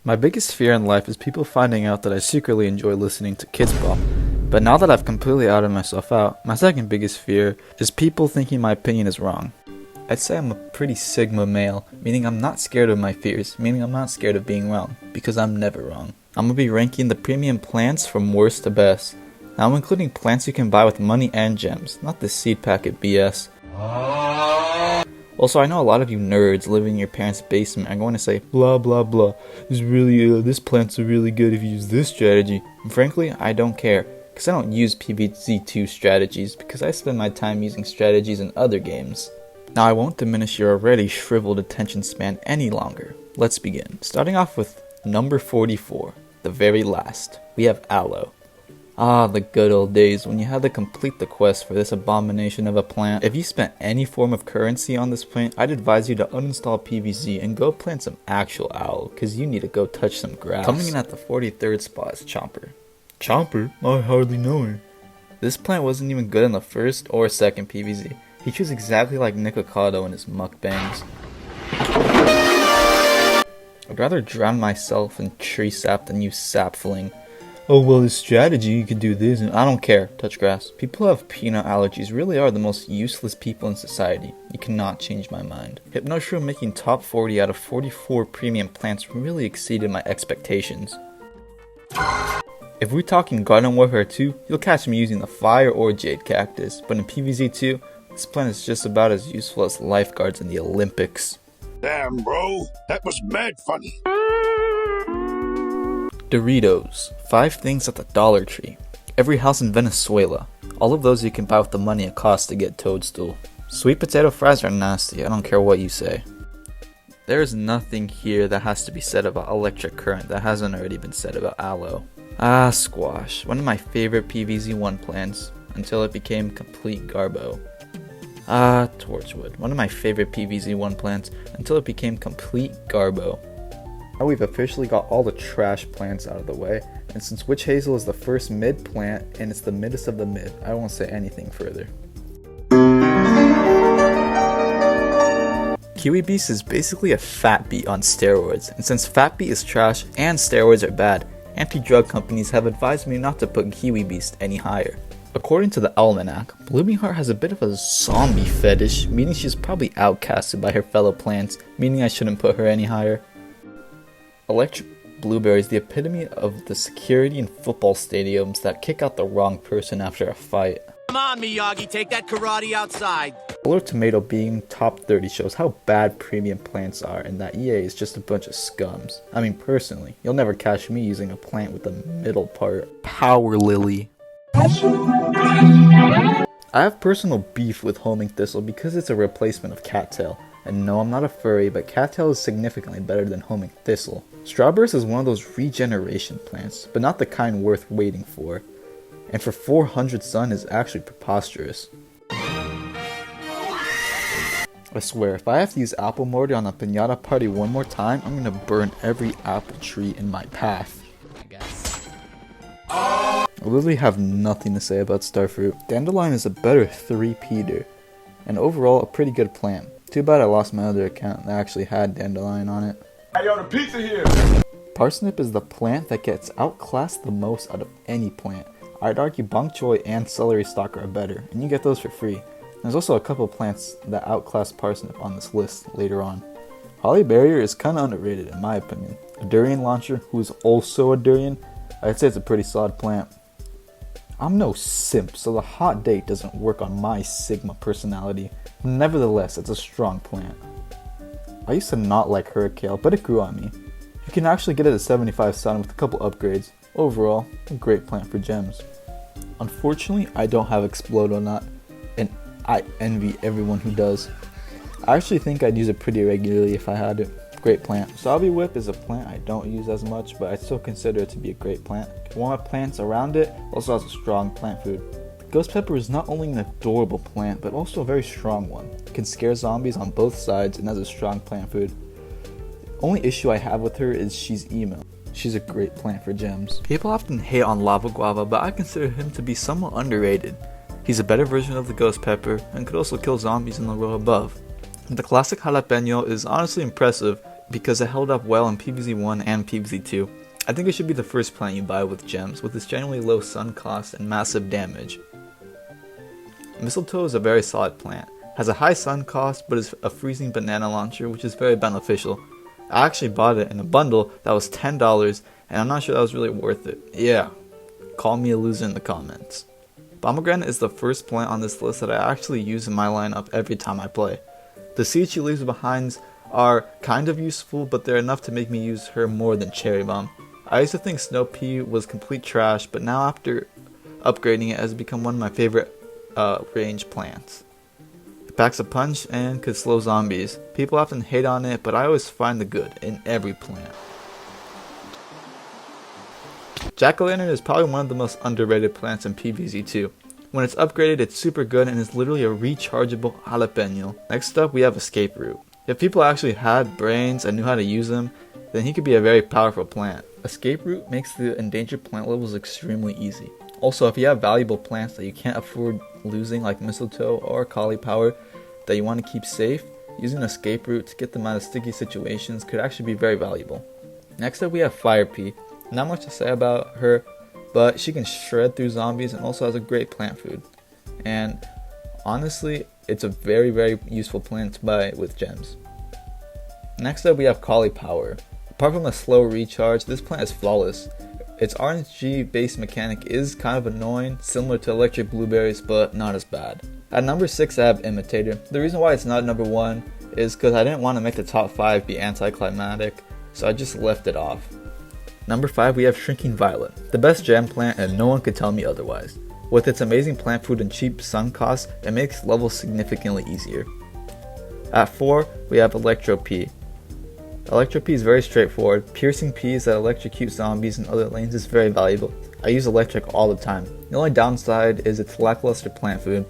My biggest fear in life is people finding out that I secretly enjoy listening to Kids Bop. But now that I've completely outed myself out, my second biggest fear is people thinking my opinion is wrong. I'd say I'm a pretty sigma male, meaning I'm not scared of my fears, meaning I'm not scared of being wrong, because I'm never wrong. I'm gonna be ranking the premium plants from worst to best. Now I'm including plants you can buy with money and gems, not this seed packet BS. Also, I know a lot of you nerds living in your parents' basement are going to say, blah blah blah, this plants are really good if you use this strategy. And frankly, I don't care, because I don't use PvZ2 strategies, because I spend my time using strategies in other games. Now I won't diminish your already shriveled attention span any longer. Let's begin. Starting off with number 44, the very last, we have Aloe. Ah, the good old days when you had to complete the quest for this abomination of a plant. If you spent any form of currency on this plant, I'd advise you to uninstall PvZ and go plant some actual aloe, cause you need to go touch some grass. Coming in at the 43rd spot is Chomper. Chomper? I hardly know her. This plant wasn't even good in the first or second PvZ. He chews exactly like Nikocado in his mukbangs. I'd rather drown myself in tree sap than use sap fling. Oh well, this strategy, you can do this, and I don't care, touch grass. People who have peanut allergies really are the most useless people in society. You cannot change my mind. Hypnoshroom making top 40 out of 44 premium plants really exceeded my expectations. If we're talking Garden Warfare 2, you'll catch me using the Fire or Jade Cactus, but in PvZ 2, this plant is just about as useful as lifeguards in the Olympics. Damn, bro, that was mad funny. Doritos, 5 things at the Dollar Tree, every house in Venezuela, all of those you can buy with the money it costs to get Toadstool. Sweet potato fries are nasty, I don't care what you say. There is nothing here that has to be said about electric current that hasn't already been said about aloe. Ah, squash, one of my favorite PvZ1 plants, until it became complete garbo. Ah, torchwood, one of my favorite PvZ1 plants, until it became complete garbo. Now we've officially got all the trash plants out of the way, and since Witch Hazel is the first mid plant, and it's the middest of the mid, I won't say anything further. Kiwi Beast is basically a fat beet on steroids, and since fat beet is trash and steroids are bad, anti-drug companies have advised me not to put Kiwi Beast any higher. According to the Almanac, Blooming Heart has a bit of a zombie fetish, meaning she's probably outcasted by her fellow plants, meaning I shouldn't put her any higher. Electric Blueberry is the epitome of the security in football stadiums that kick out the wrong person after a fight. Come on, Miyagi, take that karate outside. Color Tomato being top 30 shows how bad premium plants are and that EA is just a bunch of scums. I mean, personally, you'll never catch me using a plant with the middle part. Power Lily. I have personal beef with Homing Thistle because it's a replacement of Cattail. And no, I'm not a furry, but Cattail is significantly better than Homing Thistle. Strawburst is one of those regeneration plants, but not the kind worth waiting for. And for 400 sun is actually preposterous. I swear, if I have to use apple mortar on a piñata party one more time, I'm gonna burn every apple tree in my path. I guess. I literally have nothing to say about Starfruit. Dandelion is a better 3-peater, and overall a pretty good plant. Too bad I lost my other account that actually had Dandelion on it. Hey, yo, the pizza here! Parsnip is the plant that gets outclassed the most out of any plant. I'd argue bok choy and celery stalk are better, and you get those for free. There's also a couple plants that outclass parsnip on this list later on. Holly Barrier is kinda underrated in my opinion. A durian launcher, who is also a durian, I'd say it's a pretty solid plant. I'm no simp, so the hot date doesn't work on my Sigma personality. Nevertheless, it's a strong plant. I used to not like Hurricane, but it grew on me. You can actually get it at 75 sun with a couple upgrades. Overall, a great plant for gems. Unfortunately, I don't have Explode-O-Not, and I envy everyone who does. I actually think I'd use it pretty regularly if I had it. Great plant. Salvia Whip is a plant I don't use as much, but I still consider it to be a great plant. One of my plants around it also has a strong plant food. Ghost Pepper is not only an adorable plant, but also a very strong one. It can scare zombies on both sides and has a strong plant food. The only issue I have with her is she's emo. She's a great plant for gems. People often hate on Lava Guava, but I consider him to be somewhat underrated. He's a better version of the Ghost Pepper, and could also kill zombies in the row above. The classic jalapeno is honestly impressive, because it held up well in PvZ 1 and PvZ 2. I think it should be the first plant you buy with gems, with its generally low sun cost and massive damage. Mistletoe is a very solid plant. Has a high sun cost, but is a freezing banana launcher, which is very beneficial. I actually bought it in a bundle that was $10, and I'm not sure that was really worth it. Yeah, call me a loser in the comments. Pomegranate is the first plant on this list that I actually use in my lineup every time I play. The seeds she leaves behind are kind of useful, but they're enough to make me use her more than Cherry Bomb. I used to think Snow Pea was complete trash, but now after upgrading it has become one of my favorite range plants. It packs a punch and could slow zombies. People often hate on it, but I always find the good in every plant. Jack-o'-lantern is probably one of the most underrated plants in PvZ2. When it's upgraded, it's super good and is literally a rechargeable jalapeno. Next up, we have Escape Root. If people actually had brains and knew how to use them, then he could be a very powerful plant. Escape Root makes the endangered plant levels extremely easy. Also, if you have valuable plants that you can't afford losing, like Mistletoe or Cauliflower, that you want to keep safe, using Escape Root to get them out of sticky situations could actually be very valuable. Next up, we have Fire Pea. Not much to say about her, but she can shred through zombies and also has a great plant food. And honestly, it's a very, very useful plant to buy with gems. Next up, we have Cauliflower. Apart from a slow recharge, this plant is flawless. Its RNG based mechanic is kind of annoying, similar to electric blueberries, but not as bad. At number 6, I have Imitator. The reason why it's not number 1 is because I didn't want to make the top 5 be anticlimactic, so I just left it off. Number 5, we have Shrinking Violet, the best gem plant, and no one could tell me otherwise. With its amazing plant food and cheap sun cost, it makes levels significantly easier. At 4, we have Electro Pea. Electro Pea is very straightforward. Piercing peas that electrocute zombies in other lanes is very valuable. I use electric all the time. The only downside is its lackluster plant food.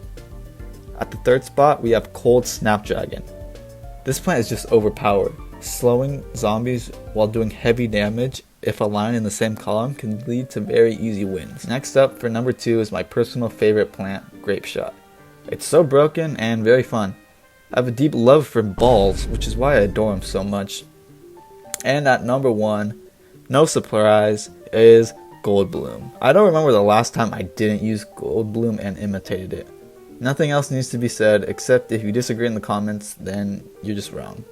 At the 3rd spot, we have Cold Snapdragon. This plant is just overpowered. Slowing zombies while doing heavy damage, if aligned in the same column, can lead to very easy wins. Next up, for number 2, is my personal favorite plant, Grape Shot. It's so broken and very fun. I have a deep love for balls, which is why I adore them so much. And at number 1, no surprise, is Gold Bloom. I don't remember the last time I didn't use Gold Bloom and imitated it. Nothing else needs to be said, except if you disagree in the comments, then you're just wrong.